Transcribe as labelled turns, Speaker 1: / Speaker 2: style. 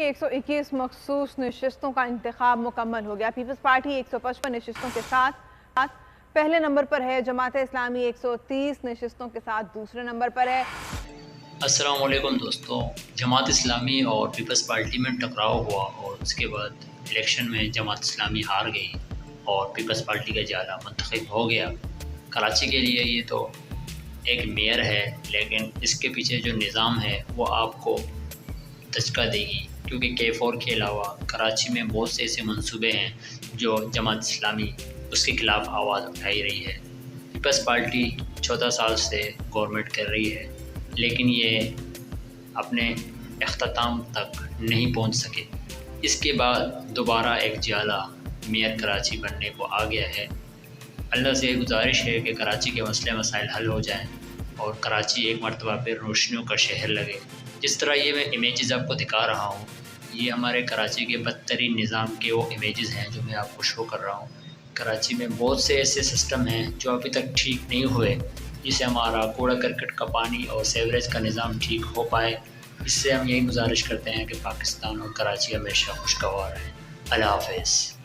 Speaker 1: 121 मखसूस नशिस्तों का इंतखाब मुकम्मल हो गया। पीपल्स पार्टी 155 नशिस्तों के साथ पहले नंबर पर है। जमात इस्लामी 130 नशिस्तों के साथ दूसरे नंबर पर है।
Speaker 2: अस्सलाम वालेकुम दोस्तों, जमात इस्लामी और पीपल्स पार्टी में टकराव हुआ और उसके बाद इलेक्शन में जमात इस्लामी हार गई और पीपल्स पार्टी का जाला मुंतखब हो गया। कराची के लिए ये तो एक मेयर है, लेकिन इसके पीछे जो निज़ाम है वो आपको दचका देगी, क्योंकि K4 के अलावा कराची में बहुत से ऐसे मंसूबे हैं जो जमात इस्लामी उसके ख़िलाफ़ आवाज़ उठाई रही है। पीपल्स पार्टी 14 साल से गवर्नमेंट कर रही है, लेकिन ये अपने अख्ताम तक नहीं पहुंच सके। इसके बाद दोबारा एक जाला मेयर कराची बनने को आ गया है। अल्लाह से गुजारिश है कि कराची के मसले मसाइल हल हो जाएं और कराची एक मरतबा फिर रोशनियों का शहर लगे। जिस तरह ये मैं इमेजेस आपको दिखा रहा हूँ, ये हमारे कराची के बदतरीन निज़ाम के वो इमेजेस हैं जो मैं आपको शो कर रहा हूँ। कराची में बहुत से ऐसे सिस्टम हैं जो अभी तक ठीक नहीं हुए, जिससे हमारा कूड़ा करकट का पानी और सेवरेज का निज़ाम ठीक हो पाए। इससे हम यही गुजारिश करते हैं कि पाकिस्तान और कराची हमेशा खुशगवार रहें। अल्लाह हाफ़िज़।